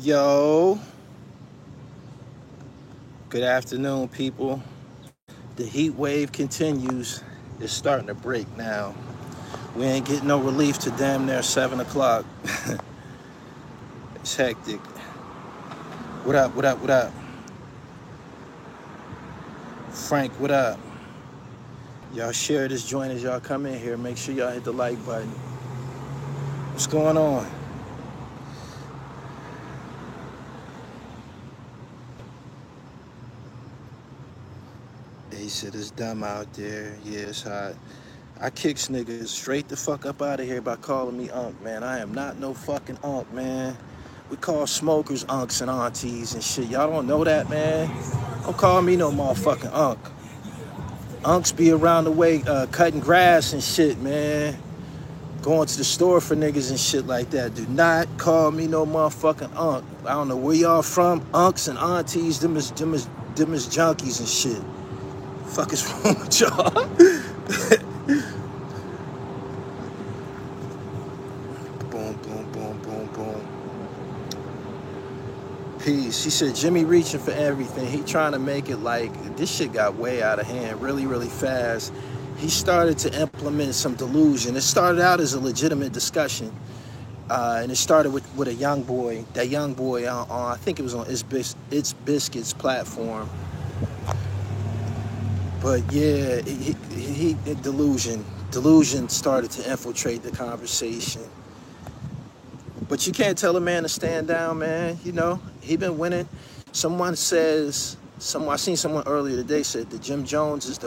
Yo, good afternoon, people. The heat wave continues. It's starting to break now. We ain't getting no relief to damn near 7 o'clock. It's hectic. What up, what up, what up? Frank, what up? Y'all share this joint as y'all come in here. Make sure y'all hit the like button. What's going on? He said it's dumb out there. Yeah, it's hot. I kicks niggas straight the fuck up out of here by calling me unk, man. I am not no fucking unk, man. We call smokers unks and aunties and shit. Y'all don't know that, man. Don't call me no motherfucking unk. Unks be around the way cutting grass and shit, man. Going to the store for niggas and shit like that. Do not call me no motherfucking unk. I don't know where y'all from. Unks and aunties, them is junkies and shit. Fuck is wrong with y'all? Boom, boom, boom, boom, boom. Peace. He said Jimmy reaching for everything. He trying to make it like this shit got way out of hand really, really fast. He started to implement some delusion. It started out as a legitimate discussion. And it started with a young boy. That young boy on I think it was on It's Biscuits platform. But yeah, he delusion started to infiltrate the conversation. But you can't tell a man to stand down, man. You know, he been winning. I seen someone earlier today said that Jim Jones is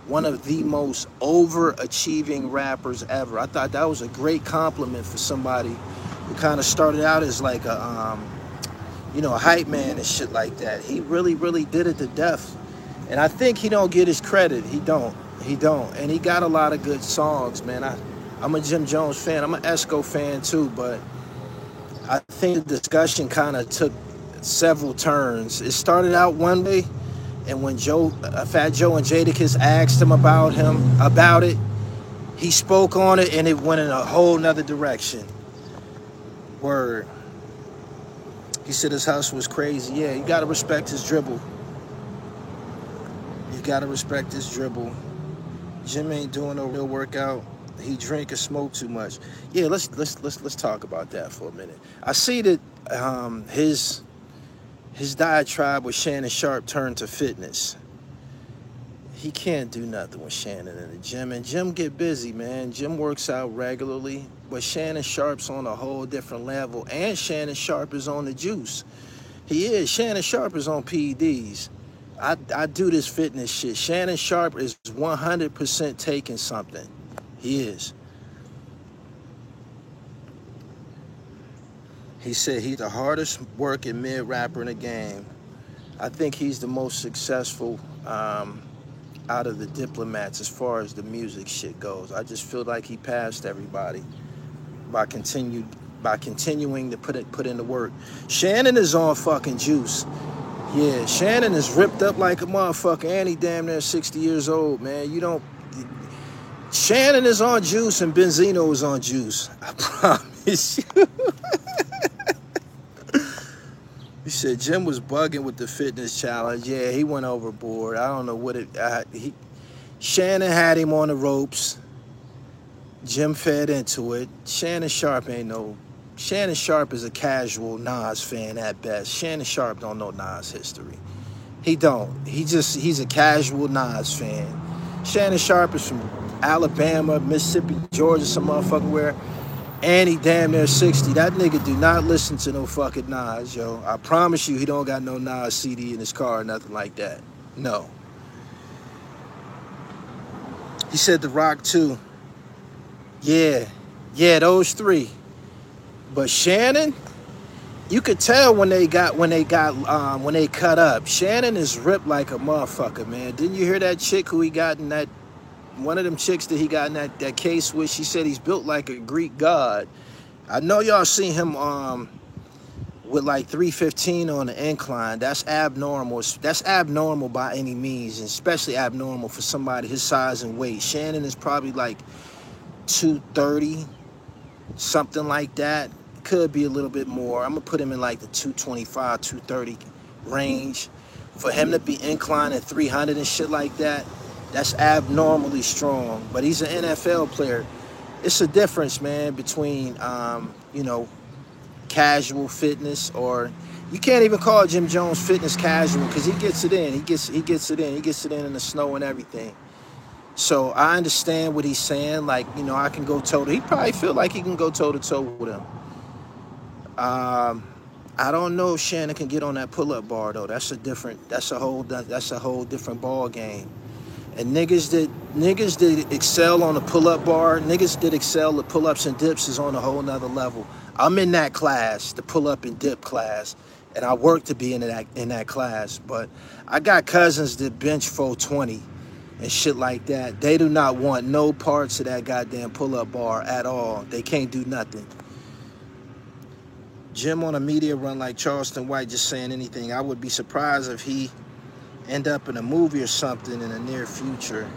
one of the most overachieving rappers ever. I thought that was a great compliment for somebody who kind of started out as like a hype man and shit like that. He really, really did it to death. And I think he don't get his credit. He don't. And he got a lot of good songs, man. I'm a Jim Jones fan. I'm an Esco fan too, but I think the discussion kind of took several turns. It started out one way, and when Fat Joe and Jadakiss asked him about it, he spoke on it, and it went in a whole nother direction. Word. He said his house was crazy. Yeah, you gotta respect his dribble. Jim ain't doing no real workout. He drink or smoke too much. Yeah, let's talk about that for a minute. I see that his diatribe with Shannon Sharpe turned to fitness. He can't do nothing with Shannon in the gym, and Jim get busy, man. Jim works out regularly, but Shannon Sharpe's on a whole different level, and Shannon Sharpe is on the juice. Shannon Sharpe is on PEDs. I do this fitness shit. Shannon Sharpe is 100% taking something. He is. He said he's the hardest working mid-rapper in the game. I think he's the most successful out of the diplomats as far as the music shit goes. I just feel like he passed everybody by continuing to put in the work. Shannon is on fucking juice. Yeah, Shannon is ripped up like a motherfucker, and he damn near 60 years old, man. Shannon is on juice and Benzino is on juice. I promise you. He said Jim was bugging with the fitness challenge. Yeah, he went overboard. I don't know what Shannon had him on the ropes. Jim fed into it. Shannon Sharpe is a casual Nas fan at best. Shannon Sharpe don't know Nas history. He don't. He's a casual Nas fan. Shannon Sharpe is from Alabama, Mississippi, Georgia, some motherfucking where. And he damn near 60. That nigga do not listen to no fucking Nas, yo. I promise you he don't got no Nas CD in his car or nothing like that. No. He said The Rock too. Yeah, those three. But Shannon, you could tell when they cut up. Shannon is ripped like a motherfucker, man. Didn't you hear that chick who he got in that? One of them chicks that he got in that case with, she said he's built like a Greek god. I know y'all seen him with like 315 on the incline. That's abnormal. That's abnormal by any means, and especially abnormal for somebody his size and weight. Shannon is probably like 230, something like that. could be a little bit more. I'm gonna put him in like the 225, 230 range. For him to be inclined at 300 and shit like that, that's abnormally strong. But he's an NFL player. It's a difference, man, between you know, casual fitness, or you can't even call Jim Jones fitness casual because he gets it in. He gets it in. He gets it in the snow and everything. So I understand what he's saying. Like, you know, I can go toe to. He probably feel like he can go toe to toe with him. I don't know if Shannon can get on that pull-up bar though. That's a whole different ball game. And niggas that excel on the pull-up bar, niggas that excel at pull-ups and dips is on a whole nother level. I'm in that class, the pull-up and dip class, and I work to be in that class. But I got cousins that bench 420 and shit like that. They do not want no parts of that goddamn pull-up bar at all. They can't do nothing. Jim on a media run like Charleston White just saying anything. I would be surprised if he end up in a movie or something in the near future.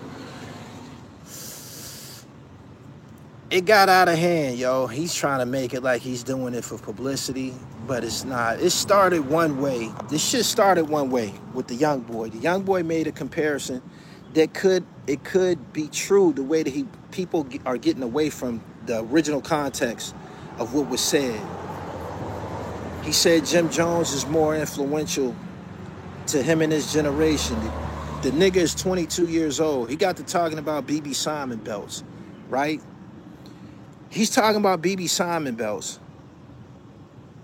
It got out of hand, yo. He's trying to make it like he's doing it for publicity, but it's not. It started one way. This shit started one way with the young boy. The young boy made a comparison that could be true, the way that people are getting away from the original context of what was said. He said Jim Jones is more influential to him and his generation. The nigga is 22 years old. He got to talking about BB Simon belts, right? He's talking about BB Simon belts,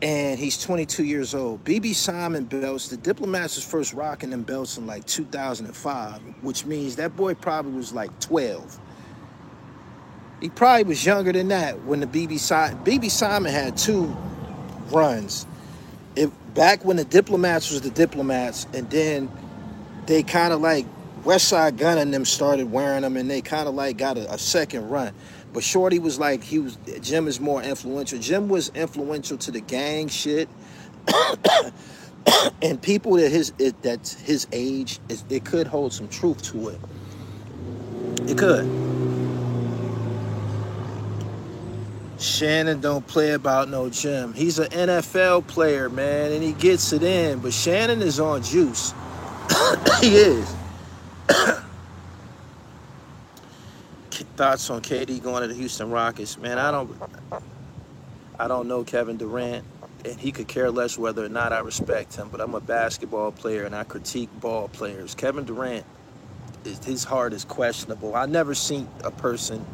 and he's 22 years old. BB Simon belts, the Diplomats was first rocking them belts in like 2005, which means that boy probably was like 12. He probably was younger than that when the BB Simon had two runs. Back when the Diplomats was the Diplomats, and then they kind of like Westside Gunn and them started wearing them, and they kind of like got a second run. But Shorty was like, Jim is more influential. Jim was influential to the gang shit, and people that's his age, it could hold some truth to it. It could. Shannon don't play about no Jim. He's an NFL player, man, and he gets it in. But Shannon is on juice. He is. Thoughts on KD going to the Houston Rockets, man? I don't know Kevin Durant, and he could care less whether or not I respect him. But I'm a basketball player, and I critique ball players. Kevin Durant, his heart is questionable. I never seen a person.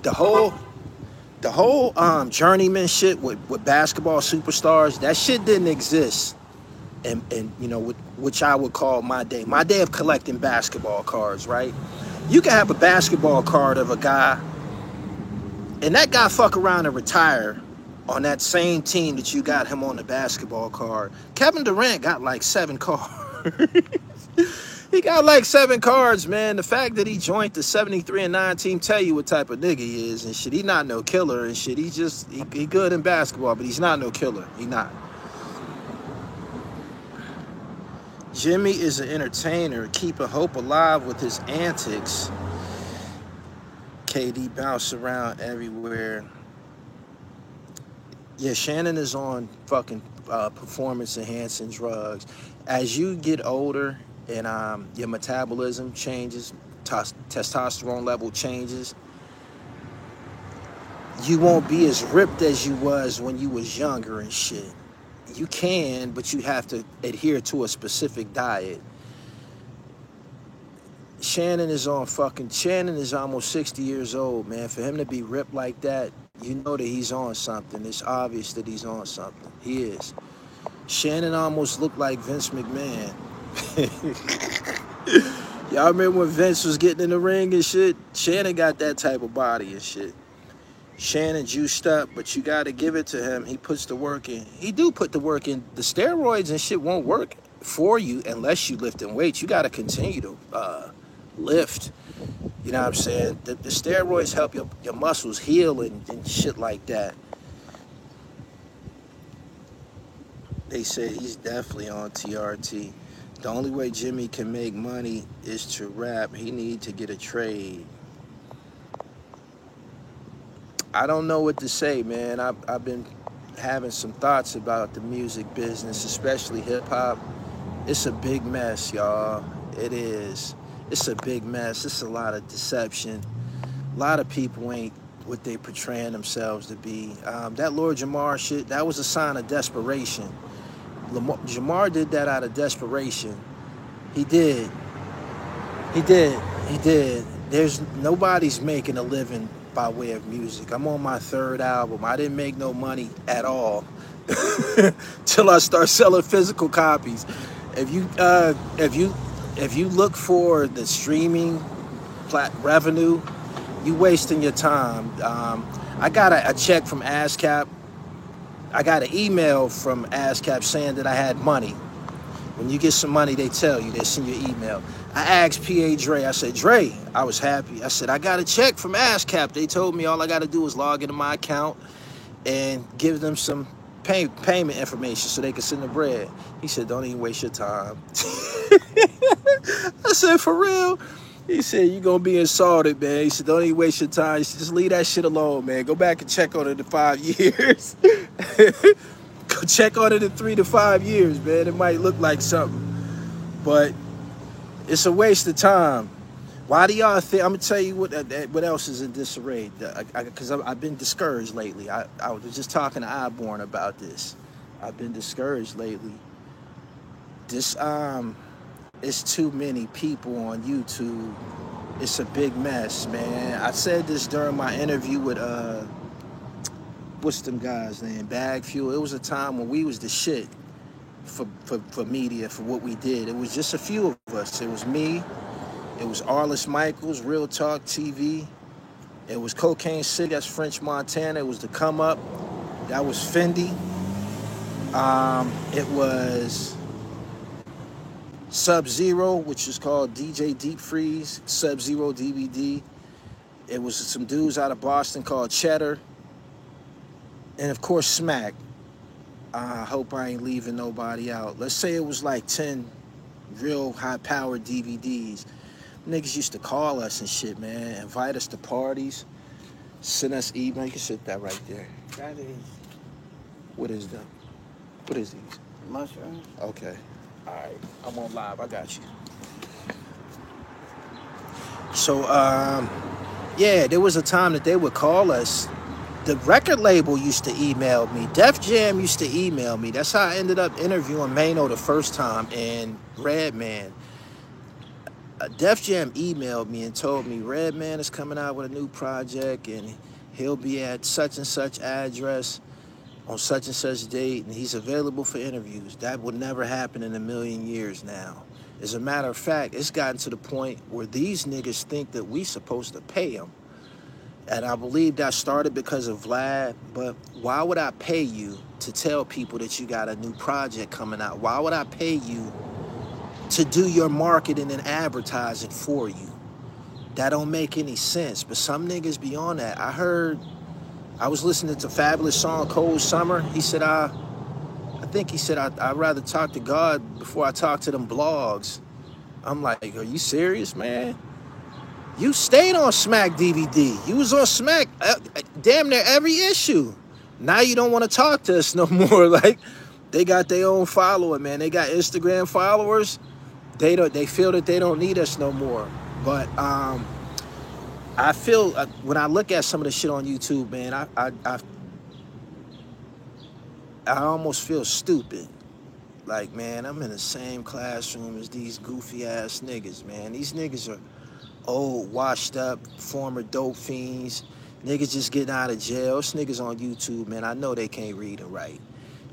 The whole journeyman shit with basketball superstars, that shit didn't exist. And you know, which I would call my day of collecting basketball cards, right? You can have a basketball card of a guy, and that guy fuck around and retire on that same team that you got him on the basketball card. Kevin Durant got like 7 cards. He got like 7 cards, man. The fact that he joined the 73-9 team tell you what type of nigga he is and shit. He not no killer and shit. He good in basketball, but he's not no killer. He not. Jimmy is an entertainer, keeping hope alive with his antics. KD bounce around everywhere. Yeah, Shannon is on fucking performance-enhancing drugs. As you get older and your metabolism changes, testosterone level changes, you won't be as ripped as you was when you was younger and shit. You can, but you have to adhere to a specific diet. Shannon is almost 60 years old, man. For him to be ripped like that, you know that he's on something. It's obvious that he's on something. He is. Shannon almost looked like Vince McMahon. Y'all remember when Vince was getting in the ring and shit? Shannon got that type of body and shit. Shannon juiced up, but you got to give it to him. He puts the work in. He do put the work in. The steroids and shit won't work for you unless you lift in weights. You got to continue to lift. You know what I'm saying? The steroids help your muscles heal and shit like that. They said he's definitely on TRT. The only way Jimmy can make money is to rap. He need to get a trade. I don't know what to say, man. I've been having some thoughts about the music business, especially hip hop. It's a big mess, y'all. It is. It's a big mess. It's a lot of deception. A lot of people ain't what they portraying themselves to be. That Lord Jamar shit, that was a sign of desperation. Jamar did that out of desperation. He did. He did. He did. There's nobody's making a living by way of music. I'm on my third album. I didn't make no money at all till I start selling physical copies. If you look for the streaming revenue, you wasting your time. I got a check from ASCAP. I got an email from ASCAP saying that I had money. When you get some money, they tell you, they send you an email. I asked PA Dre, I said, Dre, I was happy. I said, I got a check from ASCAP. They told me all I got to do is log into my account and give them some payment information so they can send the bread. He said, don't even waste your time. I said, for real? He said, you're going to be insulted, man. He said, don't even waste your time. He said, just leave that shit alone, man. Go back and check on it in 5 years. Go check on it in 3 to 5 years, man. It might look like something. But it's a waste of time. Why do y'all think? I'm going to tell you what else is in disarray. Because I've been discouraged lately. I was just talking to Iborn about this. I've been discouraged lately. This, it's too many people on YouTube. It's a big mess, man. I said this during my interview with, what's them guys' name? Bag Fuel. It was a time when we was the shit for media, for what we did. It was just a few of us. It was me. It was Arliss Michaels, Real Talk TV. It was Cocaine City, that's French Montana. It was The Come Up. That was Fendi. It was Sub-Zero, which is called DJ Deep Freeze, Sub-Zero DVD. It was some dudes out of Boston called Cheddar. And of course, Smack. I hope I ain't leaving nobody out. Let's say it was like 10 real high-powered DVDs. Niggas used to call us and shit, man. Invite us to parties. Send us email. You can sit that right there. That is What is them? What is these? mushrooms. Okay. All right. I'm on live. I got you. So, yeah, there was a time that they would call us. The record label used to email me. Def Jam used to email me. That's how I ended up interviewing Mano the first time, and Redman. Def Jam emailed me and told me Redman is coming out with a new project and he'll be at such and such address on such and such date and he's available for interviews. That would never happen in a million years now. As a matter of fact, it's gotten to the point where these niggas think that we supposed to pay them. And I believe that started because of Vlad, but why would I pay you to tell people that you got a new project coming out? Why would I pay you to do your marketing and advertising for you? That don't make any sense. But some niggas be on that. I was listening to Fabulous song Cold Summer. He said, I'd rather talk to God before I talk to them blogs. I'm like, are you serious, man? You stayed on Smack DVD. You was on Smack damn near every issue. Now you don't want to talk to us no more. Like, they got their own following, man. They got Instagram followers. They feel that they don't need us no more. But I feel when I look at some of the shit on YouTube, man, I almost feel stupid. Like, man, I'm in the same classroom as these goofy ass niggas, man. These niggas are old, washed up, former dope fiends. Niggas just getting out of jail. This niggas on YouTube, man, I know they can't read and write.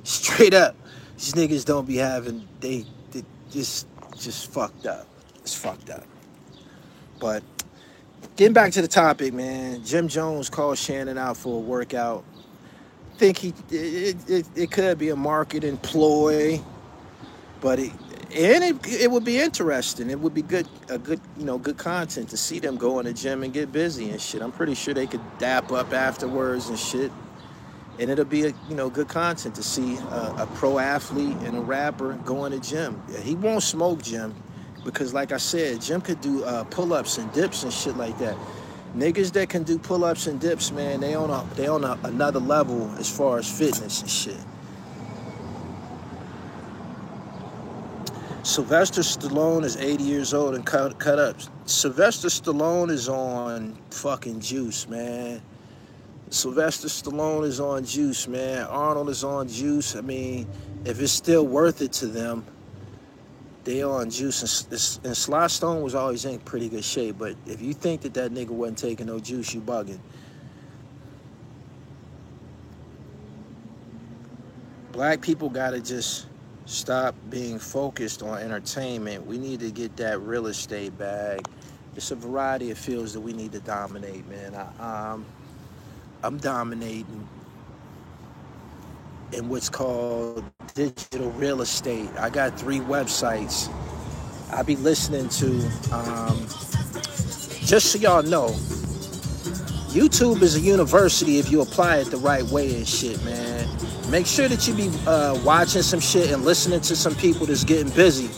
Straight up. These niggas don't be having, they just fucked up. It's fucked up. But getting back to the topic, man, Jim Jones called Shannon out for a workout. I think it could be a marketing ploy, but it would be interesting. It would be good content to see them go in the gym and get busy and shit. I'm pretty sure they could dap up afterwards and shit. And it'll be good content to see a pro athlete and a rapper go in the gym. Yeah, he won't smoke, Jim, because like I said, Jim could do pull-ups and dips and shit like that. Niggas that can do pull-ups and dips, man, they on another level as far as fitness and shit. Sylvester Stallone is 80 years old and cut up. Sylvester Stallone is on fucking juice, man. Sylvester Stallone is on juice, man. Arnold is on juice. I mean, if it's still worth it to them, they on juice. And Sly Stone was always in pretty good shape. But if you think that nigga wasn't taking no juice, you bugging. Black people gotta just stop being focused on entertainment. We need to get that real estate bag. It's a variety of fields that we need to dominate, man. I'm dominating in what's called digital real estate. I got 3 websites I be listening to. Just so y'all know, YouTube is a university if you apply it the right way and shit, man. Make sure that you be watching some shit and listening to some people that's getting busy.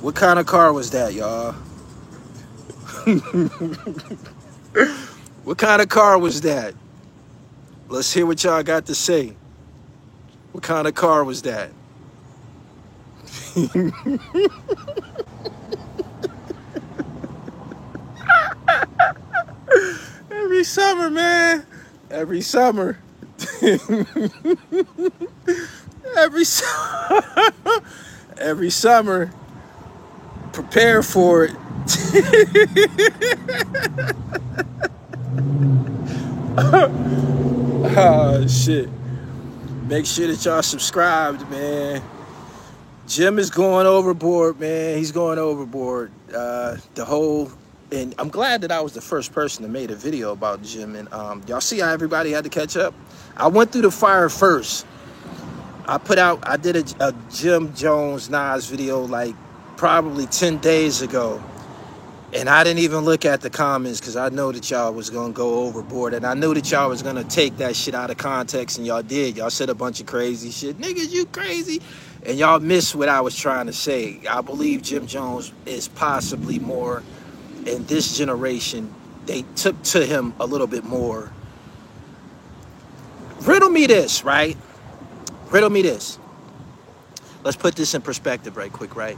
What kind of car was that, y'all? What kind of car was that? Let's hear what y'all got to say. What kind of car was that? Every summer, man. Every summer. Every summer. Prepare for it. Oh, shit. Make sure that y'all subscribed, man. Jim is going overboard, man. He's going overboard. And I'm glad that I was the first person that made a video about Jim. And y'all see how everybody had to catch up? I went through the fire first. I did a Jim Jones Nas video like probably 10 days ago. And I didn't even look at the comments because I know that y'all was going to go overboard. And I knew that y'all was going to take that shit out of context. And y'all did. Y'all said a bunch of crazy shit. Niggas, you crazy. And y'all missed what I was trying to say. I believe Jim Jones is possibly more in this generation. They took to him a little bit more. Riddle me this, right? Riddle me this. Let's put this in perspective right quick, right?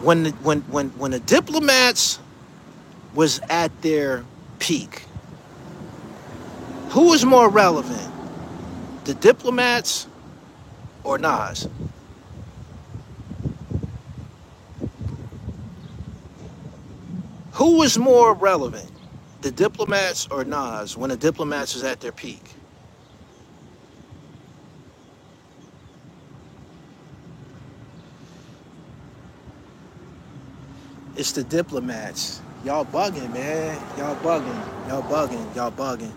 When the Diplomats was at their peak, who was more relevant? The Diplomats or Nas? Who was more relevant? The Diplomats or Nas when the Diplomats was at their peak? It's the Diplomats. Y'all bugging, man. Y'all bugging. Y'all bugging. Y'all bugging.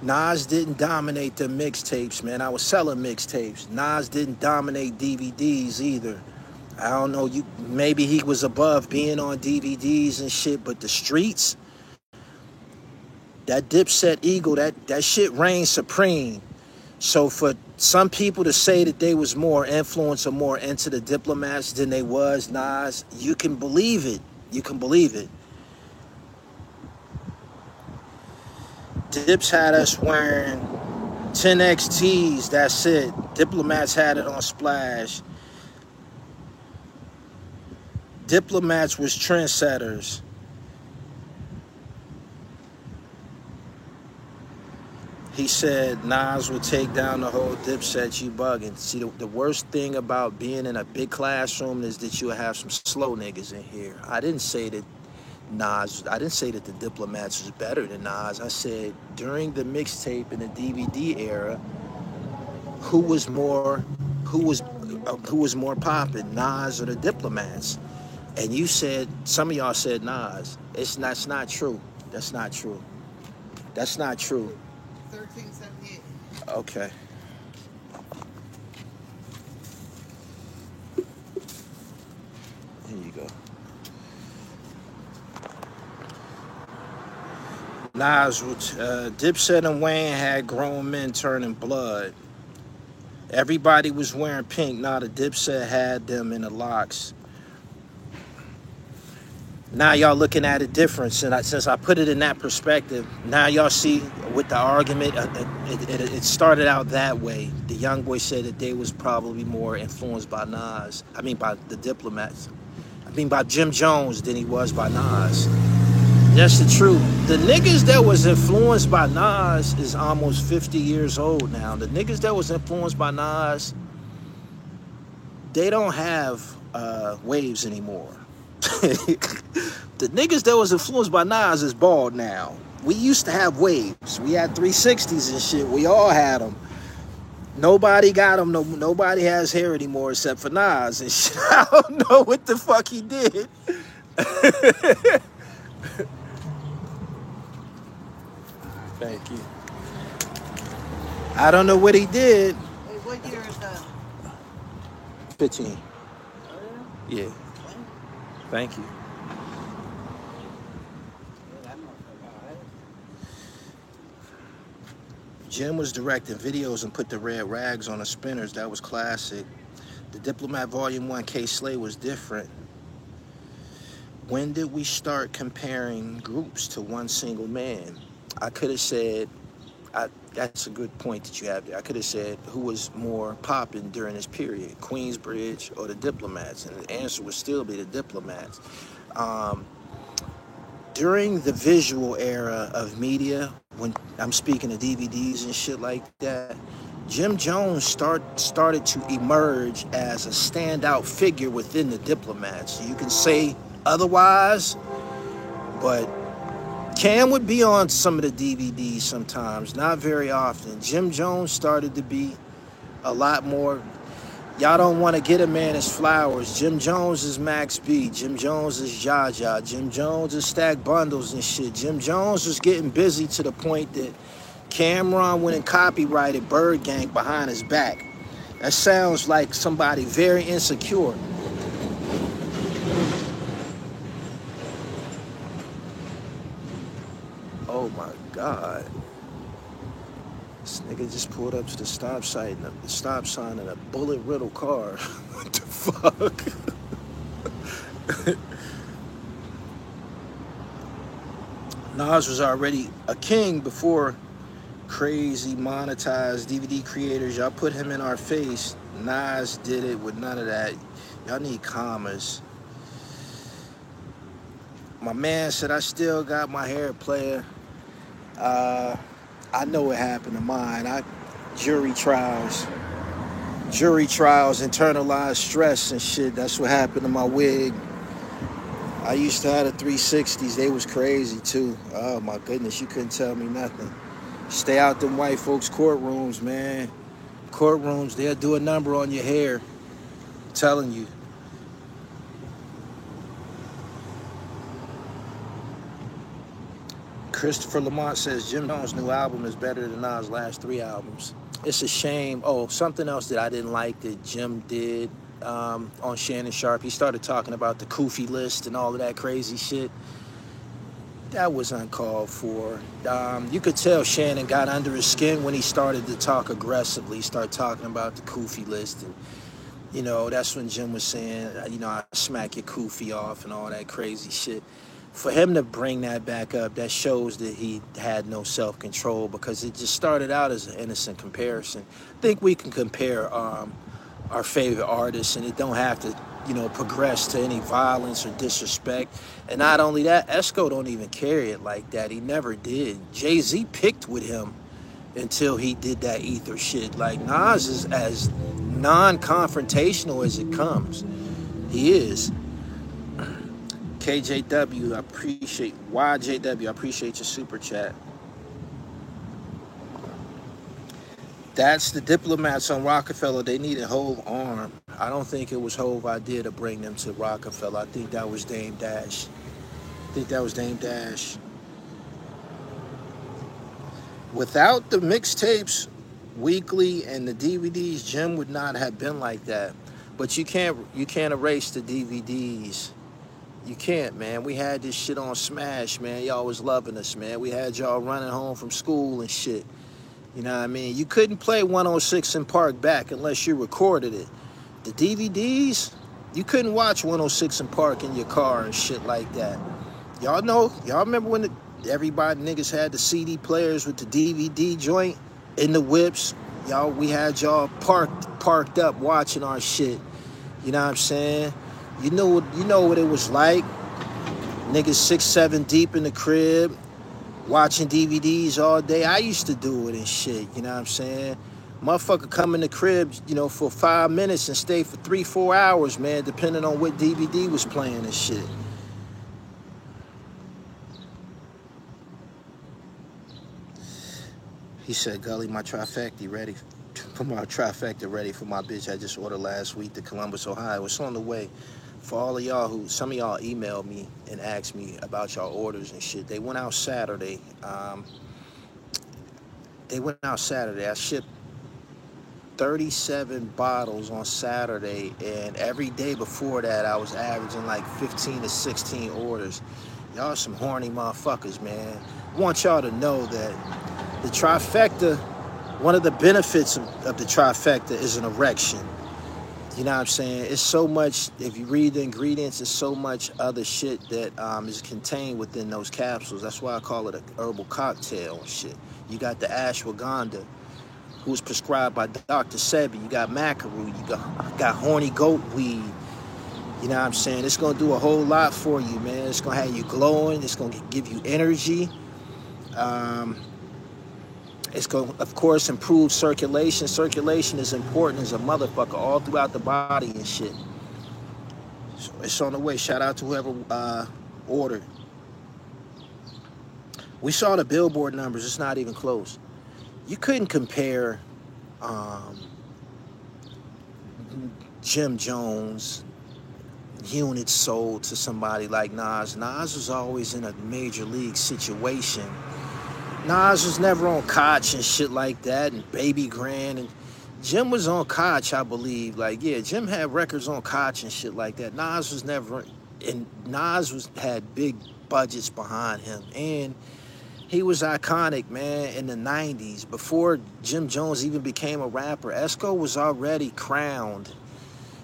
Nas didn't dominate the mixtapes, man. I was selling mixtapes. Nas didn't dominate DVDs either. I don't know, maybe he was above being on DVDs and shit, but the streets, that Dipset Eagle, that shit reigned supreme. So for some people to say that they was more influenced or more into the Diplomats than they was Nas, you can believe it. You can believe it. Dips had us wearing 10XTs, that's it. Diplomats had it on Splash. Diplomats was trendsetters. He said Nas would take down the whole Dipset, you bugging. See, the worst thing about being in a big classroom is that you'll have some slow niggas in here. I didn't say that the Diplomats was better than Nas. I said during the mixtape and the DVD era, who was more popping, Nas or the Diplomats? And you said, some of y'all said Nas. That's not true. That's not true. That's not true. 1378. Okay. Here you go. Nas, Dipset and Wayne had grown men turning blood. Everybody was wearing pink. Now the Dipset had them in the locks. Now y'all looking at it different. Since I put it in that perspective, now y'all see with the argument, it started out that way. The young boy said that they was probably more influenced by Nas. I mean by the Diplomats. I mean by Jim Jones than he was by Nas. That's the truth. The niggas that was influenced by Nas is almost 50 years old now. The niggas that was influenced by Nas, they don't have waves anymore. The niggas that was influenced by Nas is bald now. We used to have waves. We had 360s and shit. We all had them. Nobody got them. Nobody has hair anymore except for Nas and shit. I don't know what the fuck he did. Thank you. I don't know what he did. Hey, what year is that? 15. Yeah. Thank you. Jim was directing videos and put the red rags on the spinners. That was classic. The Diplomat Volume 1 K Slay was different. When did we start comparing groups to one single man? I could have said, that's a good point that you have there. I could have said who was more popping during this period, Queensbridge or the Diplomats, and the answer would still be the Diplomats. During the visual era of media, when I'm speaking of DVDs and shit like that, Jim Jones started to emerge as a standout figure within the Diplomats. You can say otherwise, but Cam would be on some of the DVDs sometimes, not very often. Jim Jones started to be a lot more. Y'all don't want to get a man his flowers. Jim Jones is Max B. Jim Jones is Jaja. Jim Jones is Stack Bundles and shit. Jim Jones was getting busy to the point that Cameron went and copyrighted Bird Gang behind his back. That sounds like somebody very insecure. Oh my God. This nigga just pulled up to the stop sign in a bullet-riddled car. What the fuck? Nas was already a king before crazy monetized DVD creators. Y'all put him in our face. Nas did it with none of that. Y'all need commas. My man said, I still got my hair, player. I know what happened to mine. Jury trials, internalized stress and shit. That's what happened to my wig. I used to have the 360s. They was crazy too. Oh my goodness, you couldn't tell me nothing. Stay out them white folks' courtrooms, man. Courtrooms, they'll do a number on your hair. I'm telling you. Christopher Lamont says Jim Jones' new album is better than Nas' last 3 albums. It's a shame. Oh, something else that I didn't like that Jim did on Shannon Sharpe. He started talking about the Koofy list and all of that crazy shit. That was uncalled for. You could tell Shannon got under his skin when he started to talk aggressively, start talking about the Koofy list. And, you know, that's when Jim was saying, you know, I smack your Koofy off and all that crazy shit. For him to bring that back up, that shows that he had no self-control, because it just started out as an innocent comparison. I think we can compare our favorite artists, and it don't have to, you know, progress to any violence or disrespect. And not only that, Esco don't even carry it like that. He never did. Jay-Z picked with him until he did that ether shit. Like, Nas is as non-confrontational as it comes. He is. KJW, YJW, I appreciate your super chat. That's the Diplomats on Rockefeller. They needed Hove arm. I don't think it was Hove idea to bring them to Rockefeller. I think that was Dame Dash. Without the mixtapes weekly and the DVDs, Jim would not have been like that. But you can't erase the DVDs. You can't, man. We had this shit on Smash, man. Y'all was loving us, man. We had y'all running home from school and shit. You know what I mean? You couldn't play 106 in Park back unless you recorded it. The DVDs, you couldn't watch 106 in Park in your car and shit like that. Y'all know, y'all remember when everybody niggas had the CD players with the DVD joint in the whips? Y'all, we had y'all parked up watching our shit. You know what I'm saying? You know what it was like. Niggas 6, 7 deep in the crib, watching DVDs all day. I used to do it and shit, you know what I'm saying? Motherfucker come in the crib, you know, for 5 minutes and stay for 3, 4 hours, man, depending on what DVD was playing and shit. He said, Gully, my trifecta ready for my bitch I just ordered last week to Columbus, Ohio. It's on the way. For all of y'all who, some of y'all emailed me and asked me about y'all orders and shit. They went out Saturday. I shipped 37 bottles on Saturday, and every day before that, I was averaging like 15 to 16 orders. Y'all some horny motherfuckers, man. I want y'all to know that the trifecta, one of the benefits of the trifecta is an erection. You know what I'm saying? It's so much, if you read the ingredients, it's so much other shit that is contained within those capsules. That's why I call it a herbal cocktail and shit. You got the ashwagandha, who's prescribed by Dr. Sebi. You got macaroon. You got horny goat weed. You know what I'm saying? It's going to do a whole lot for you, man. It's going to have you glowing. It's going to give you energy. It's going to, of course, improve circulation. Circulation is important as a motherfucker all throughout the body and shit. So it's on the way. Shout out to whoever ordered. We saw the Billboard numbers. It's not even close. You couldn't compare Jim Jones units sold to somebody like Nas. Nas was always in a major league situation. Nas was never on Koch and shit like that, and Baby Grand, and Jim was on Koch, I believe. Like, yeah, Jim had records on Koch and shit like that. Nas was never, and Nas had big budgets behind him, and he was iconic, man, in the 90s. Before Jim Jones even became a rapper, Esco was already crowned.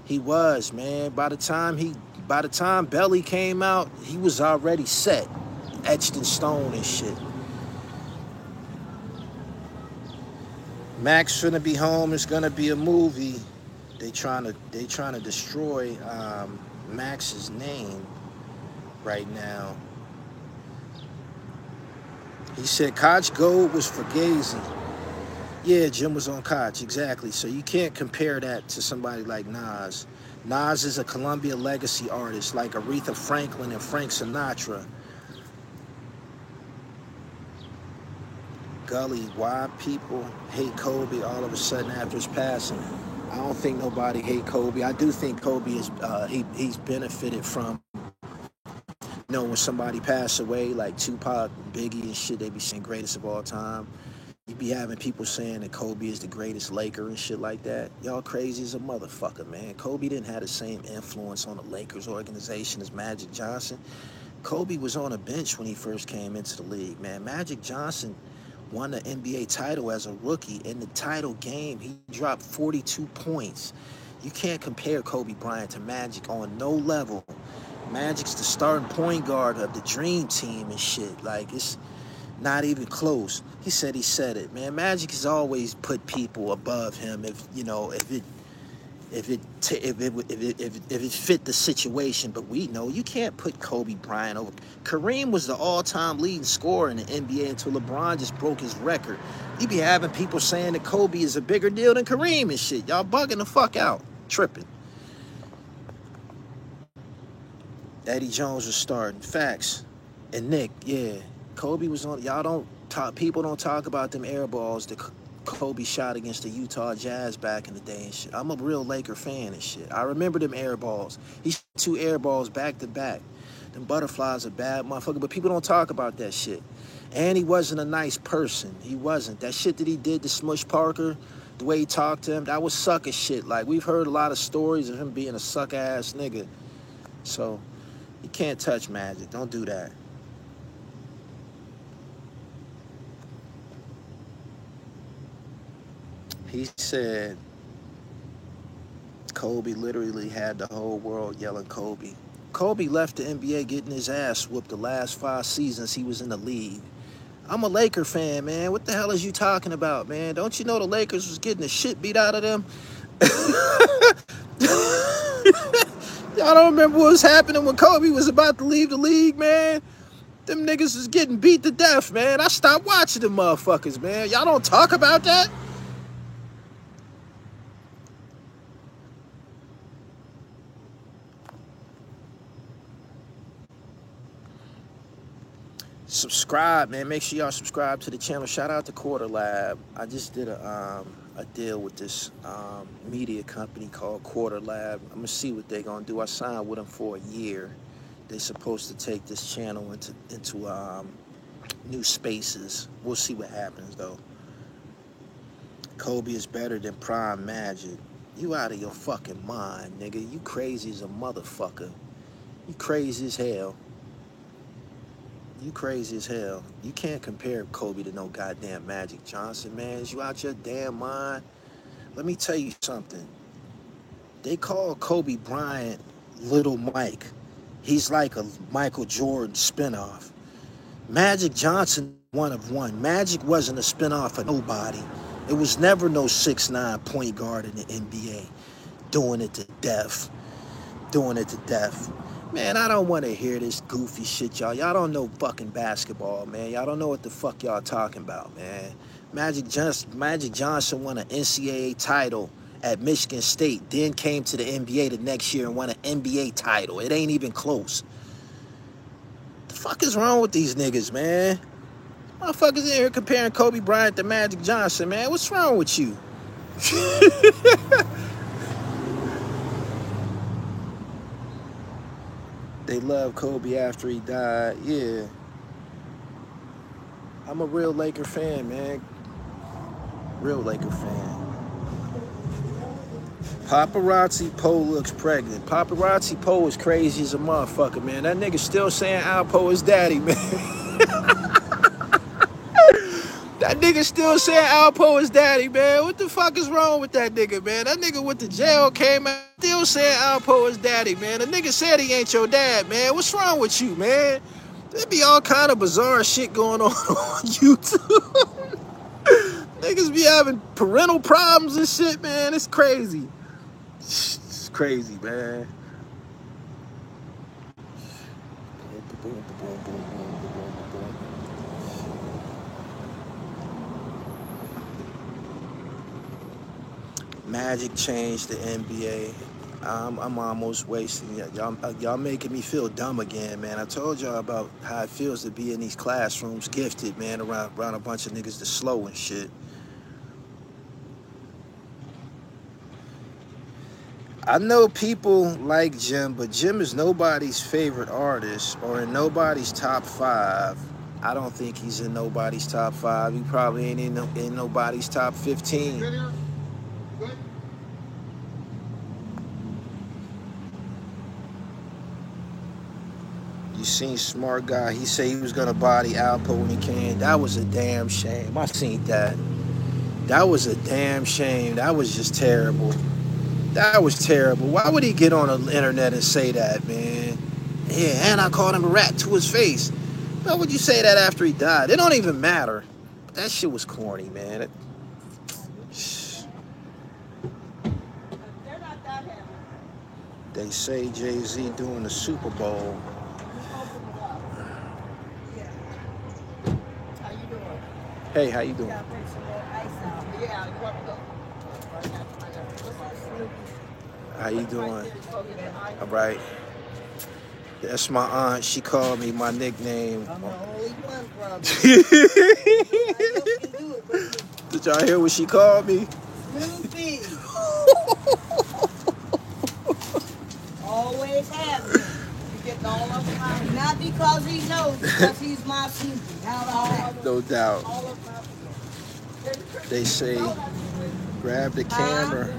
He was, man. By the time Belly came out, he was already set, etched in stone and shit. Max finna be home. It's gonna be a movie. They trying to destroy Max's name right now. He said Koch Gold was for Fugazi. Yeah, Jim was on Koch, exactly. So you can't compare that to somebody like Nas. Nas is a Columbia legacy artist like Aretha Franklin and Frank Sinatra. Gully, why people hate Kobe all of a sudden after his passing? I don't think nobody hate Kobe. I do think Kobe is he's benefited from, you know, when somebody passed away like Tupac, Biggie and shit, they be saying greatest of all time. You be having people saying that Kobe is the greatest Laker and shit like that. Y'all crazy as a motherfucker, man. Kobe didn't have the same influence on the Lakers organization as Magic Johnson. Kobe was on a bench when he first came into the league, man. Magic Johnson won the NBA title as a rookie. In the title game, he dropped 42 points. You can't compare Kobe Bryant to Magic on no level. Magic's the starting point guard of the dream team and shit. Like, it's not even close. He said it, man. Magic has always put people above him if, you know, if it fit the situation. But we know you can't put Kobe Bryant over. Kareem was the all-time leading scorer in the NBA until LeBron just broke his record. You be having people saying that Kobe is a bigger deal than Kareem and shit. Y'all bugging the fuck out. Tripping. Eddie Jones was starting. Facts. And Nick, yeah. Kobe was on. Y'all don't talk. People don't talk about them air balls that Kobe shot against the Utah Jazz back in the day and shit. I'm a real Laker fan and shit. I remember them air balls. He shot 2 air balls back to back. Them butterflies are bad motherfucker, but people don't talk about that shit. And he wasn't a nice person. He wasn't. That shit that he did to Smush Parker, the way he talked to him, that was sucker shit. Like, we've heard a lot of stories of him being a suck-ass nigga. So, You can't touch Magic. Don't do that. He said Kobe literally had the whole world yelling Kobe. Kobe left the NBA getting his ass whooped the last 5 seasons he was in the league. I'm a Laker fan, man. What the hell is you talking about, man? Don't you know the Lakers was getting the shit beat out of them? Y'all don't remember what was happening when Kobe was about to leave the league, man? Them niggas is getting beat to death, man. I stopped watching them motherfuckers, man. Y'all don't talk about that? Subscribe, man. Make sure y'all subscribe to the channel. Shout out to Quarter Lab. I just did a deal with this media company called Quarter Lab. I'm gonna see what they're gonna do. I signed with them for a year. They're supposed to take this channel into new spaces. We'll see what happens though. Kobe is better than Prime Magic. You out of your fucking mind, nigga. You crazy as a motherfucker. You crazy as hell. You crazy as hell. You can't compare Kobe to no goddamn Magic Johnson, man. Is you out your damn mind? Let me tell you something. They call Kobe Bryant Little Mike. He's like a Michael Jordan spinoff. Magic Johnson, one of one. Magic wasn't a spinoff of nobody. It was never no 6'9" point guard in the NBA. Doing it to death. Doing it to death. Man, I don't want to hear this goofy shit, y'all. Y'all don't know fucking basketball, man. Y'all don't know what the fuck y'all talking about, man. Magic Johnson won an NCAA title at Michigan State, then came to the NBA the next year and won an NBA title. It ain't even close. The fuck is wrong with these niggas, man? Motherfuckers in here comparing Kobe Bryant to Magic Johnson, man. What's wrong with you? They love Kobe after he died. Yeah. I'm a real Laker fan, man. Real Laker fan. Paparazzi Poe looks pregnant. Paparazzi Poe is crazy as a motherfucker, man. That nigga still saying Alpo is daddy, man. That nigga still saying Alpo is daddy, man. What the fuck is wrong with that nigga, man? That nigga went to jail, came out, still saying Alpo is daddy, man. The nigga said he ain't your dad, man. What's wrong with you, man? There be all kind of bizarre shit going on YouTube. Niggas be having parental problems and shit, man. It's crazy. It's crazy, man. Magic changed the NBA. I'm almost wasting y'all making me feel dumb again, man. I told y'all about how it feels to be in these classrooms, gifted, man, around a bunch of niggas that's slow and shit. I know people like Jim, but Jim is nobody's favorite artist or in nobody's top 5. I don't think he's in nobody's top 5. He probably ain't in nobody's top 15. You seen Smart Guy, he said he was gonna body Alpo when he came. That was a damn shame. I seen that. That was a damn shame. That was just terrible. That was terrible. Why would he get on the internet and say that, man? Yeah, and I called him a rat to his face. Why would you say that after he died? It don't even matter. But that shit was corny, man. They say Jay-Z doing the Super Bowl. Hey, how you doing? How you doing? All right. That's my aunt. She called me my nickname. I'm the only one, brother. Did y'all hear what she called me? Snoopy. Always have been. You get all of my, not because he knows, because he's my Snoopy. How about that? No doubt. They say, grab the camera.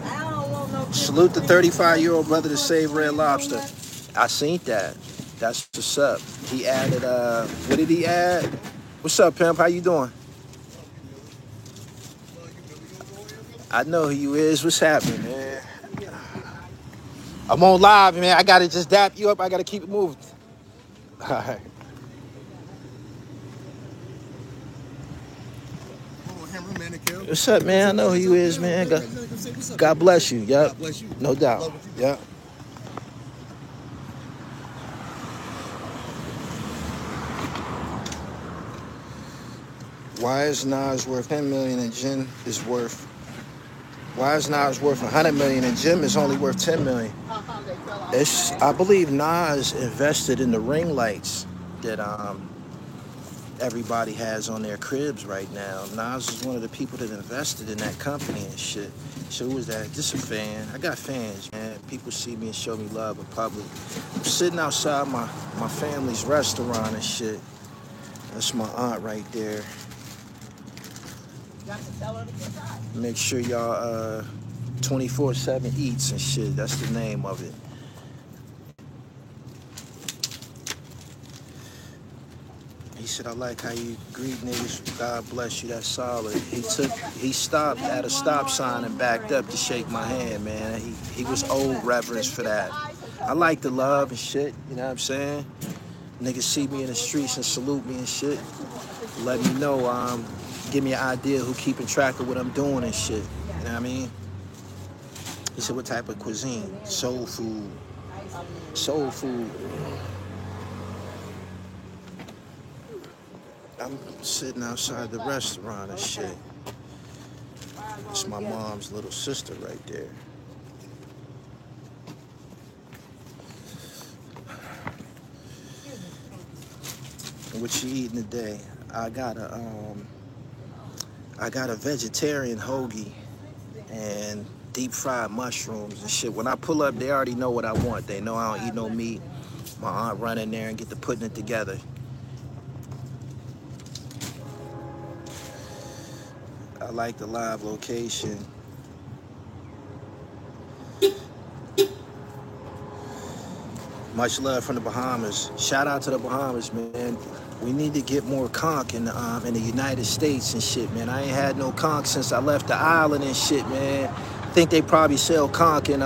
I don't want no Salute the 35-year-old brother to save Red Lobster. I seen that. That's what's up. He added, what did he add? What's up, pimp? How you doing? I know who you is. What's happening, man? I'm on live, man. I gotta just dap you up. I gotta keep it moving. All right. What's up, man? I know who you is, man. God bless you. Yep. No doubt. Yep. Why is Nas worth 10 million and Jim is worth? Why is Nas worth 100 million and Jim is only worth 10 million? I believe Nas invested in the ring lights that everybody has on their cribs right now. Nas is one of the people that invested in that company and shit. So who was that? Just a fan. I got fans, man. People see me and show me love in public. I'm sitting outside my family's restaurant and shit. That's my aunt right there. Make sure y'all 24/7 eats and shit. That's the name of it. He said, I like how you greet niggas. God bless you. That's solid. He stopped at a stop sign and backed up to shake my hand, man. He was old reverence for that. I like the love and shit. You know what I'm saying? Niggas see me in the streets and salute me and shit. Let me know, give me an idea who keeping track of what I'm doing and shit. You know what I mean? He said, what type of cuisine? Soul food. Soul food. I'm sitting outside the restaurant and shit. It's my mom's little sister right there. What you eating today? I got a vegetarian hoagie and deep fried mushrooms and shit. When I pull up, they already know what I want. They know I don't eat no meat. My aunt run in there and get to putting it together. I like the live location. Much love from the Bahamas. Shout out to the Bahamas, man. We need to get more conch in the United States and shit, man. I ain't had no conch since I left the island and shit, man. I think they probably sell conch in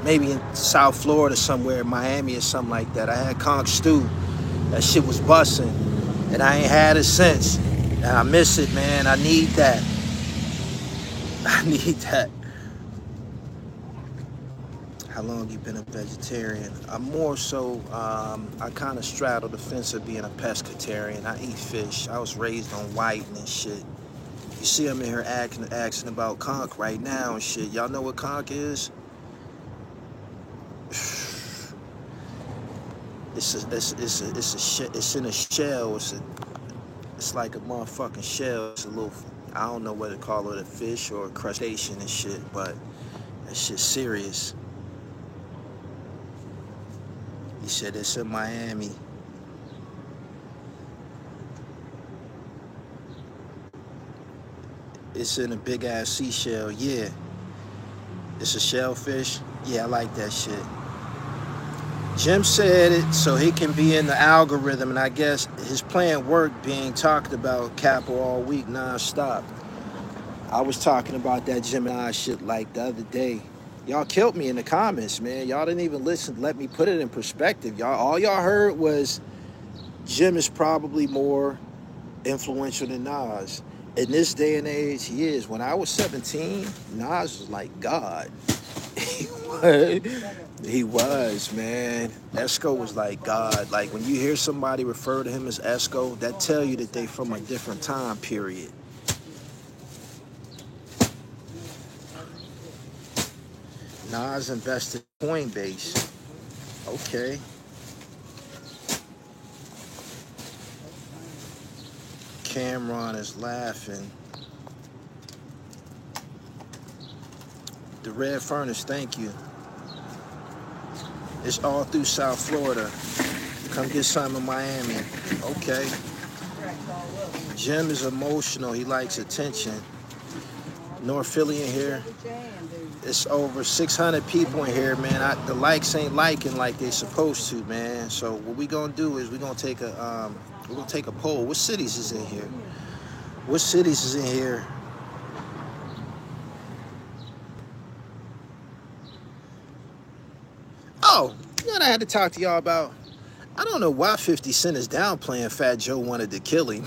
maybe in South Florida somewhere, Miami or something like that. I had conch stew. That shit was busting, and I ain't had it since. And I miss it, man. I need that. I need that. How long you been a vegetarian? I'm more so, I kind of straddle the fence of being a pescatarian. I eat fish. I was raised on whiting and shit. You see I'm in here asking about conch right now and shit. Y'all know what conch is? It's in a shell. It's like a motherfucking shell. It's a little, I don't know whether to call it a fish or a crustacean and shit, but that shit's serious. He said it's in Miami. It's in a big ass seashell, yeah. It's a shellfish. Yeah, I like that shit. Jim said it so he can be in the algorithm, and I guess his plan worked, being talked about Capo all week non-stop. I was talking about that Gemini shit like the other day. Y'all killed me in the comments, man. Y'all didn't even listen, let me put it in perspective. All y'all heard was Jim is probably more influential than Nas. In this day and age, he is. When I was 17, Nas was like God. He was, man. Esco was like God. Like when you hear somebody refer to him as Esco, that tell you that they from a different time period. Nas invested in Coinbase. Okay. Cameron is laughing. The Red Furnace, thank you. It's all through South Florida. Come get some in Miami. Okay. Jim is emotional. He likes attention. North Philly in here. It's over 600 people in here, man. The likes ain't liking like they supposed to, man. So what we gonna do is we're gonna take a poll. What cities is in here? What cities is in here? Oh, you know what I had to talk to y'all about? I don't know why 50 Cent is downplaying Fat Joe wanted to kill him.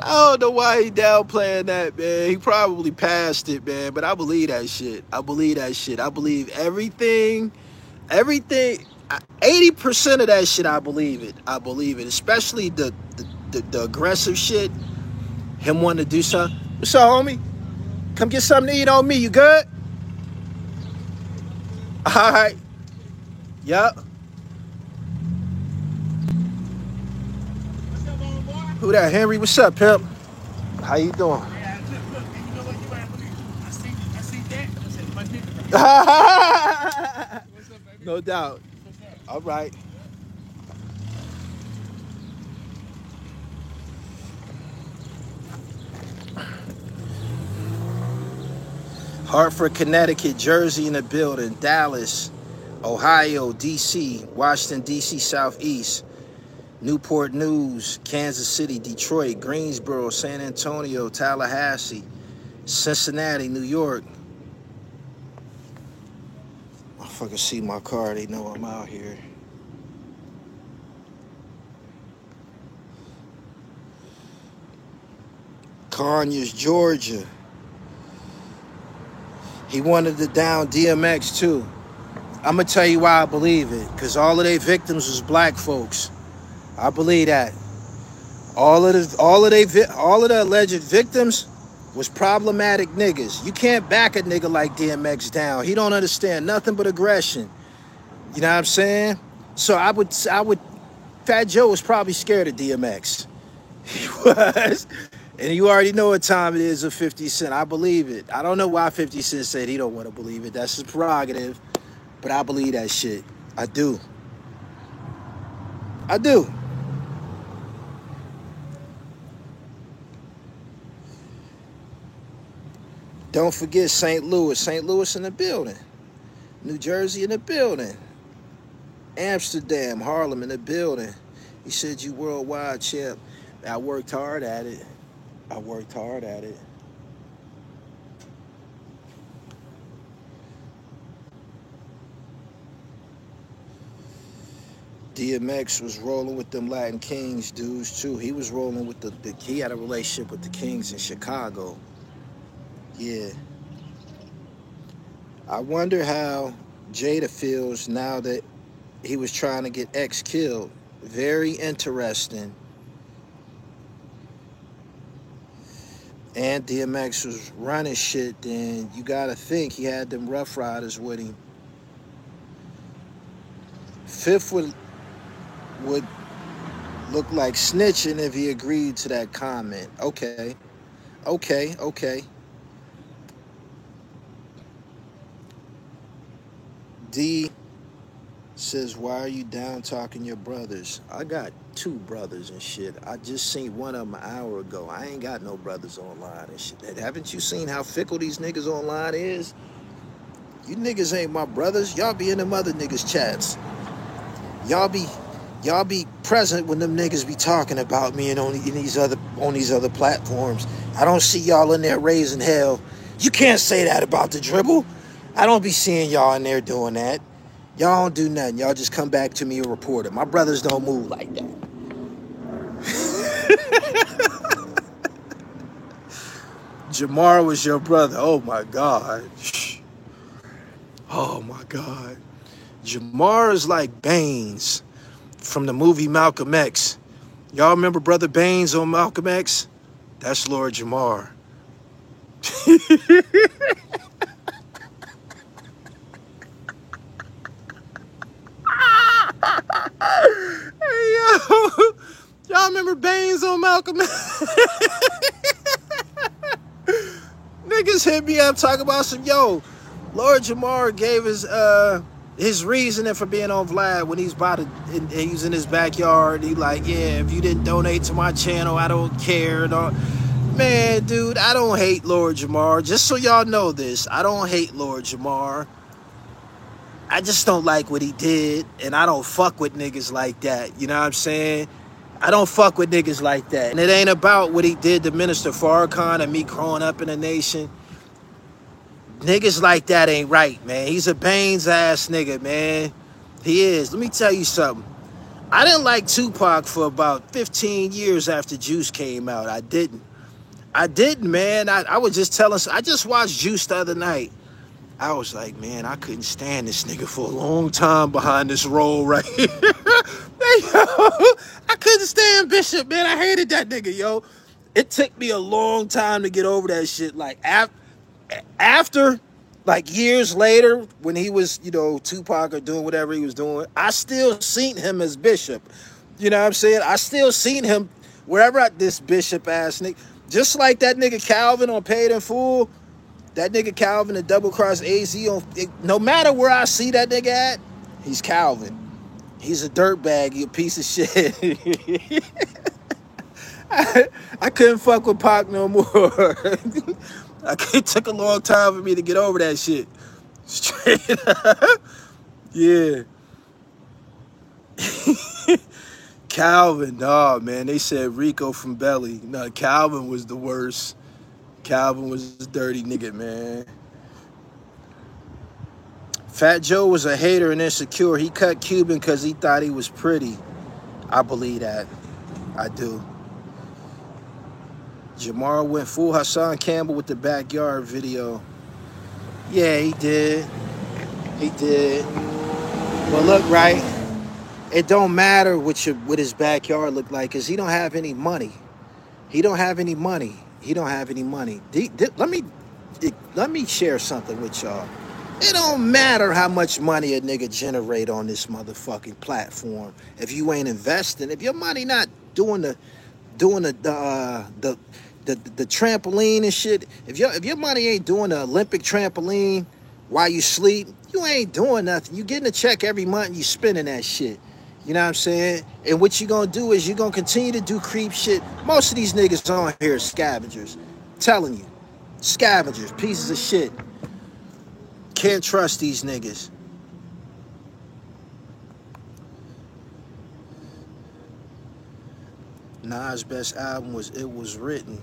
I don't know why he downplaying that, man. He probably passed it, man. But I believe that shit. I believe that shit. I believe everything. 80% of that shit, I believe it. I believe it. Especially the aggressive shit. Him wanting to do something. What's up, homie? Come get something to eat on me. You good? All right. Yup. Who that? Henry? What's up, pimp? How you doing? Yeah, look, and you know what? You ain't believe it. I see that. I said, my nigga. What's up, baby? No doubt. What's up? All right. Hartford, Connecticut, Jersey in the building, Dallas, Ohio, D.C., Washington, D.C., Southeast, Newport News, Kansas City, Detroit, Greensboro, San Antonio, Tallahassee, Cincinnati, New York. I fucking see my car. They know I'm out here. Conyers, Georgia. He wanted to down DMX too. I'm gonna tell you why I believe it. Cause all of their victims was black folks. I believe that. All of the alleged victims was problematic niggas. You can't back a nigga like DMX down. He don't understand nothing but aggression. You know what I'm saying? So I would. Fat Joe was probably scared of DMX. He was. And you already know what time it is of 50 Cent. I believe it. I don't know why 50 Cent said he don't want to believe it. That's his prerogative. But I believe that shit. I do. I do. Don't forget St. Louis. St. Louis in the building. New Jersey in the building. Amsterdam, Harlem in the building. He said you worldwide, champ. I worked hard at it. I worked hard at it. DMX was rolling with them Latin Kings dudes too. He was rolling with he had a relationship with the Kings in Chicago. Yeah. I wonder how Jada feels now that he was trying to get X killed. Very interesting. And DMX was running shit, then you gotta think he had them Rough Riders with him. Fifth would look like snitching if he agreed to that comment. Okay. D says, why are you down talking your brothers? I got 2 brothers and shit. I just seen one of them an hour ago. I ain't got no brothers online and shit. Haven't you seen how fickle these niggas online is? You niggas ain't my brothers. Y'all be in them other niggas' chats. Y'all be present when them niggas be talking about me and on these other platforms. I don't see y'all in there raising hell. You can't say that about the dribble. I don't be seeing y'all in there doing that. Y'all don't do nothing. Y'all just come back to me and report it. My brothers don't move like that. Jamar was your brother. Oh my God. Oh my God. Jamar is like Baines from the movie Malcolm X. Y'all remember Brother Baines on Malcolm X? That's Lord Jamar. Hey, yo. Y'all remember Baines on Malcolm X? Niggas hit me up talking about some, Lord Jamar gave his reasoning for being on Vlad when he's in his backyard. He like, yeah, if you didn't donate to my channel, I don't care. Man, dude, I don't hate Lord Jamar. Just so y'all know this, I don't hate Lord Jamar. I just don't like what he did, and I don't fuck with niggas like that. You know what I'm saying? I don't fuck with niggas like that. And it ain't about what he did to Minister Farrakhan and me growing up in the nation. Niggas like that ain't right, man. He's a Baines ass nigga, man. He is. Let me tell you something. I didn't like Tupac for about 15 years after Juice came out. I didn't, man. I was just telling, I just watched Juice the other night. I was like, man, I couldn't stand this nigga for a long time behind this role right here. I couldn't stand Bishop, man. I hated that nigga, yo. It took me a long time to get over that shit. Like, after, like, years later, when he was, you know, Tupac or doing whatever he was doing, I still seen him as Bishop. You know what I'm saying? I still seen him wherever this Bishop ass nigga. Just like that nigga Calvin on Paid in Full. That nigga Calvin, the double cross AZ, no matter where I see that nigga at, he's Calvin. He's a dirtbag, you piece of shit. I couldn't fuck with Pac no more. It took a long time for me to get over that shit. Straight up. Yeah. Calvin, nah, man. They said Rico from Belly. No, Calvin was the worst. Calvin was a dirty nigga, man. Fat Joe was a hater and insecure. He cut Cuban because he thought he was pretty. I believe that. I do. Jamar went full Hassan Campbell with the backyard video. Yeah, he did. He did. But look, right? It don't matter what his backyard look like because he don't have any money. He don't have any money. He don't have any money. Let me share something with y'all. It don't matter how much money a nigga generate on this motherfucking platform if you ain't investing. If your money not doing the trampoline and shit. If your money ain't doing the Olympic trampoline while you sleep, you ain't doing nothing. You getting a check every month and you spending that shit. You know what I'm saying? And what you gonna do is you gonna continue to do creep shit. Most of these niggas on here are scavengers. I'm telling you. Scavengers, pieces of shit. Can't trust these niggas. Nas' best album was It Was Written.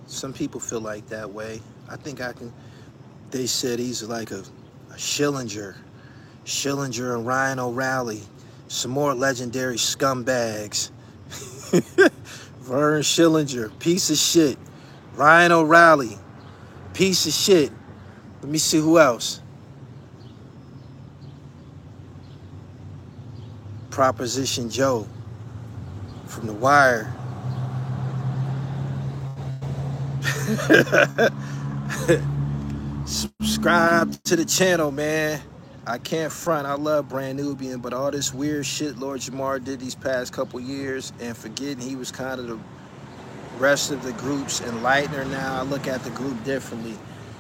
Some people feel like that way. I think I can. They said he's like a Schillinger. Schillinger and Ryan O'Reilly. Some more legendary scumbags. Vern Schillinger, piece of shit. Ryan O'Reilly, piece of shit. Let me see who else. Proposition Joe from The Wire. Subscribe to the channel, man. I can't front. I love Brand Nubian, but all this weird shit Lord Jamar did these past couple years and forgetting he was kind of the rest of the group's enlightener now. I look at the group differently.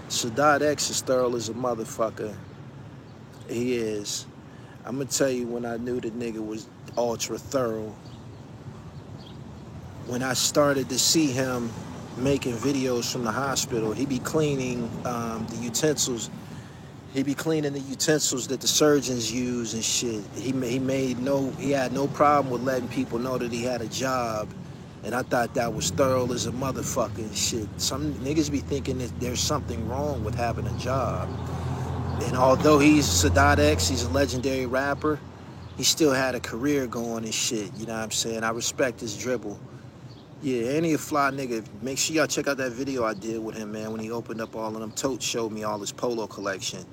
Sadat X is thorough as a motherfucker. He is. I'm gonna tell you when I knew the nigga was ultra thorough. When I started to see him making videos from the hospital, he be cleaning the utensils. He be cleaning the utensils that the surgeons use and shit. He had no problem with letting people know that he had a job. And I thought that was thorough as a motherfucker and shit. Some niggas be thinking that there's something wrong with having a job. And although he's Sadat X, he's a legendary rapper, he still had a career going and shit. You know what I'm saying? I respect his dribble. Yeah, any fly nigga. Make sure y'all check out that video I did with him, man, when he opened up all of them totes, showed me all his polo collection.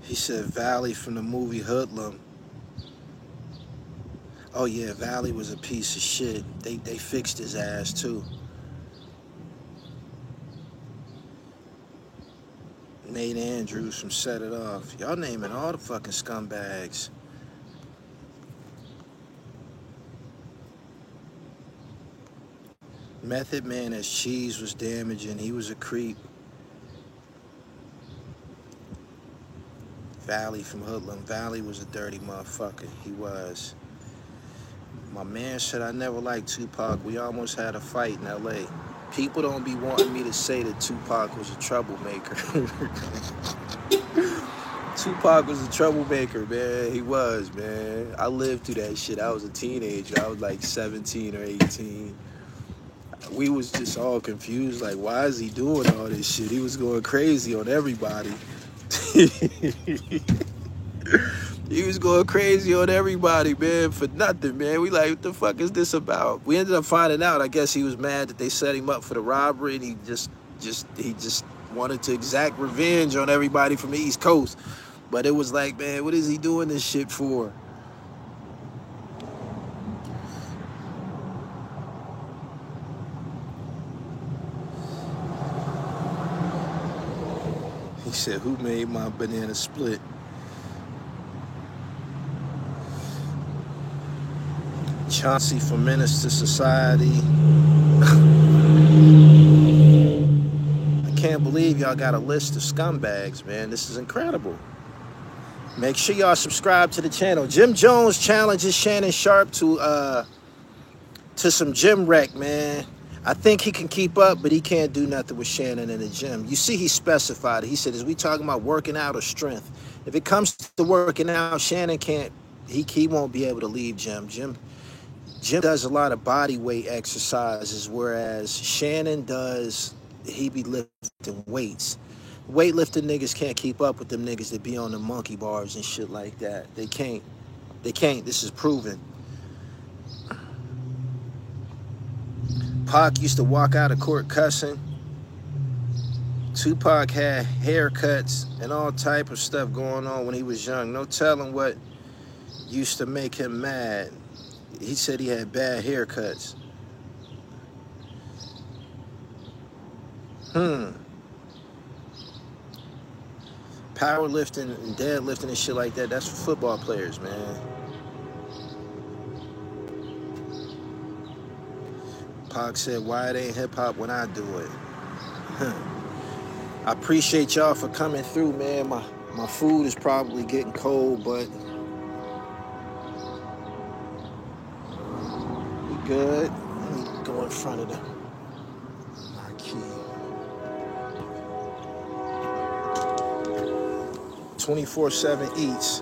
He said Valley from the movie Hoodlum. Oh yeah, Valley was a piece of shit. They fixed his ass too. Nate Andrews from Set It Off. Y'all naming all the fucking scumbags. Method Man as Cheese was damaging. He was a creep. Valley from Hoodlum. Valley was a dirty motherfucker. He was. My man said I never liked Tupac. We almost had a fight in LA. People don't be wanting me to say that Tupac was a troublemaker. Tupac was a troublemaker, man. He was, man. I lived through that shit. I was a teenager. I was like 17 or 18. We was just all confused, like, why is he doing all this shit? He was going crazy on everybody. He was going crazy on everybody, man, for nothing, man. We like, what the fuck is this about? We ended up finding out, I guess he was mad that they set him up for the robbery, and he just wanted to exact revenge on everybody from the East Coast. But it was like, man, what is he doing this shit for? He said, who made my banana split? Chauncey from Menace to Society. I can't believe y'all got a list of scumbags, man. This is incredible. Make sure y'all subscribe to the channel. Jim Jones challenges Shannon Sharpe to some gym wreck, man. I think he can keep up, but he can't do nothing with Shannon in the gym. You see, he specified it. He said, is we talking about working out or strength? If it comes to working out, Shannon can't, he won't be able to leave gym. Jim does a lot of body weight exercises, whereas Shannon does, he be lifting weights. Weightlifting niggas can't keep up with them niggas that be on the monkey bars and shit like that. They can't. This is proven. Pac used to walk out of court cussing. Tupac had haircuts and all type of stuff going on when he was young. No telling what used to make him mad. He said he had bad haircuts. Powerlifting and deadlifting and shit like that, that's for football players, man. Pac said, why it ain't hip-hop when I do it? I appreciate y'all for coming through, man. My food is probably getting cold, but we good. Let me go in front of the marquee. 24/7 Eats.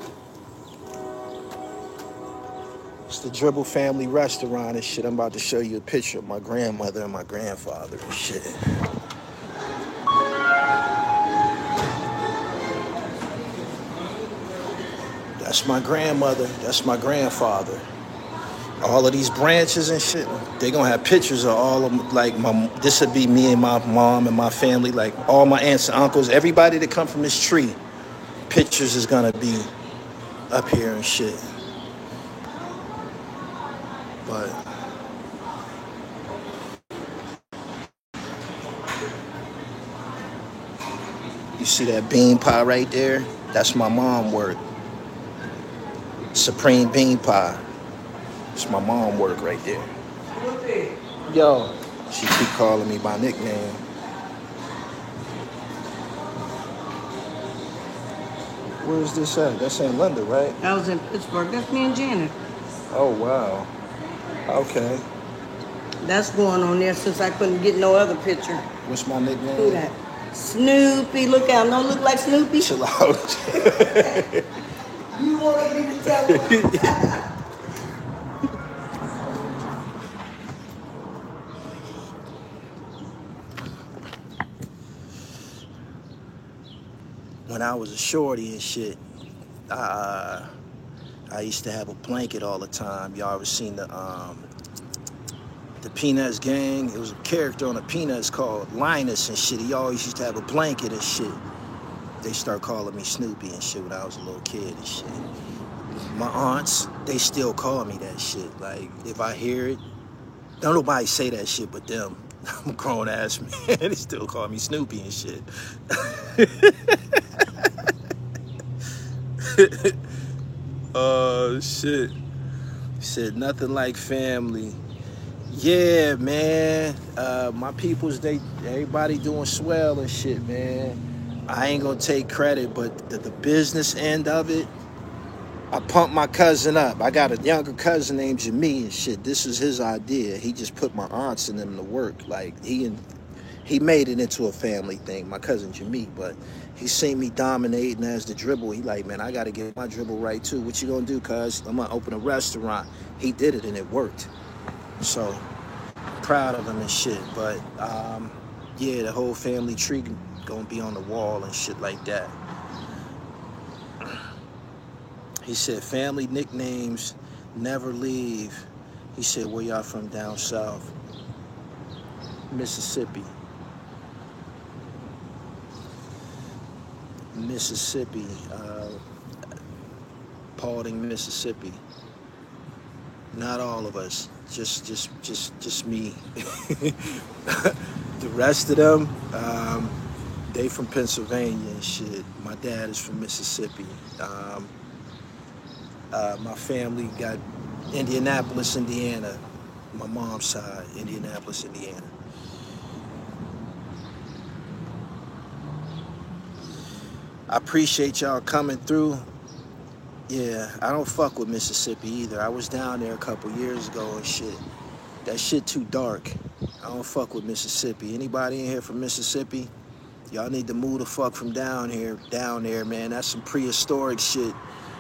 It's the Dribble Family Restaurant and shit. I'm about to show you a picture of my grandmother and my grandfather and shit. That's my grandmother. That's my grandfather. All of these branches and shit, they gonna have pictures of all of them. Like, this would be me and my mom and my family, like all my aunts and uncles, everybody that come from this tree. Pictures is gonna be up here and shit. But you see that bean pie right there? That's my mom work. Supreme bean pie. It's my mom work right there. Yo, she keep calling me by nickname. Where's this at? That's in London, right? I was in Pittsburgh. That's me and Janet. Oh, wow. Okay. That's going on there since I couldn't get no other picture. What's my nickname? Who that? Snoopy. Look out. Don't look like Snoopy. Chill out. You wanted me to tell you. When I was a shorty and shit, I used to have a blanket all the time. Y'all ever seen the Peanuts gang? It was a character on the Peanuts called Linus and shit. He always used to have a blanket and shit. They start calling me Snoopy and shit when I was a little kid and shit. My aunts, they still call me that shit. Like, if I hear it, don't nobody say that shit but them. I'm a grown ass man. They still call me Snoopy and shit. Oh shit. Said nothing like family. Yeah, man. My peoples, everybody doing swell and shit, man. I ain't gonna take credit, but the business end of it, I pumped my cousin up. I got a younger cousin named Jimmy and shit. This is his idea. He just put my aunts and them to work. Like he made it into a family thing, my cousin Jimmy. But he seen me dominating as the dribble. He like, man, I gotta get my dribble right too. What you gonna do, cuz? I'm gonna open a restaurant. He did it and it worked. So proud of him and shit. But yeah, the whole family tree gonna be on the wall and shit like that. He said, family nicknames never leave. He said, where y'all from down south? Mississippi. Mississippi. Paulding, Mississippi. Not all of us. Just me. The rest of them, they from Pennsylvania and shit. My dad is from Mississippi. My family got Indianapolis, Indiana. My mom's side, Indianapolis, Indiana. I appreciate y'all coming through. Yeah, I don't fuck with Mississippi either. I was down there a couple years ago and shit. That shit too dark. I don't fuck with Mississippi. Anybody in here from Mississippi? Y'all need to move the fuck from down there, man. That's some prehistoric shit.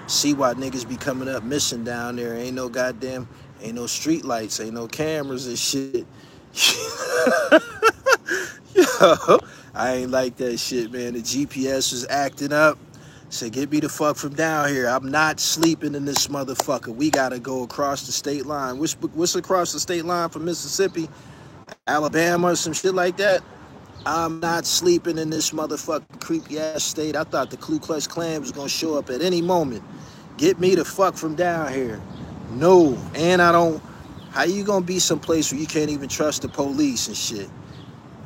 See why niggas be coming up missing down there. Ain't no street lights, ain't no cameras and shit. Yo, I ain't like that shit, man. The GPS was acting up. Said, get me the fuck from down here. I'm not sleeping in this motherfucker. We gotta go across the state line. What's across the state line from Mississippi? Alabama or some shit like that? I'm not sleeping in this motherfucking creepy ass state. I thought the Ku Klux Klan was gonna show up at any moment. Get me the fuck from down here. No, and I don't. How you gonna be someplace where you can't even trust the police and shit?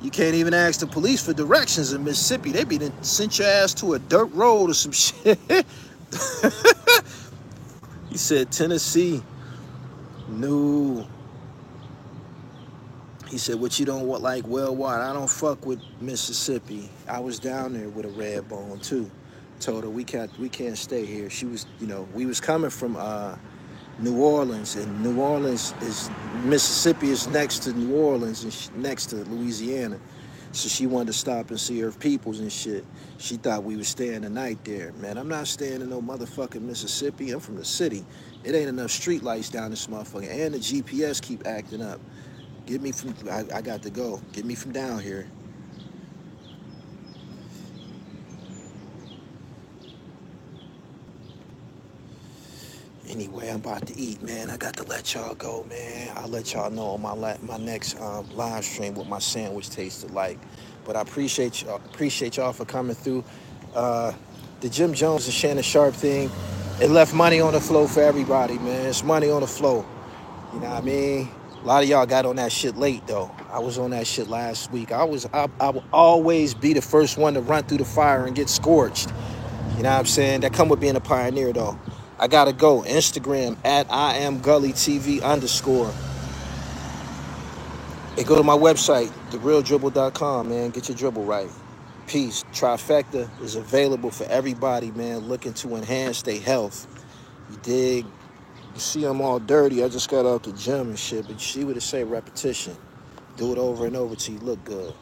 You can't even ask the police for directions in Mississippi. They be done sent your ass to a dirt road or some shit. He said Tennessee. No. He said, what you don't want, like, well, what? I don't fuck with Mississippi. I was down there with a red bone, too. Told her, we can't stay here. She was, we was coming from New Orleans, and Mississippi is next to New Orleans and next to Louisiana. So she wanted to stop and see her peoples and shit. She thought we was staying the night there. Man, I'm not staying in no motherfucking Mississippi. I'm from the city. It ain't enough street lights down this motherfucker. And the GPS keep acting up. Get me from, I got to go. Get me from down here. Anyway, I'm about to eat, man. I got to let y'all go, man. I'll let y'all know on my next live stream what my sandwich tasted like. But I appreciate y'all for coming through. The Jim Jones and Shannon Sharpe thing, it left money on the floor for everybody, man. It's money on the floor. You know what I mean? A lot of y'all got on that shit late, though. I was on that shit last week. I will always be the first one to run through the fire and get scorched. You know what I'm saying? That come with being a pioneer, though. I gotta go. Instagram at IamGullyTV_. And go to my website, therealdribble.com, man. Get your dribble right. Peace. Trifecta is available for everybody, man, looking to enhance their health. You dig? You see I'm all dirty. I just got out the gym and shit, but you see what it say, repetition. Do it over and over till you look good.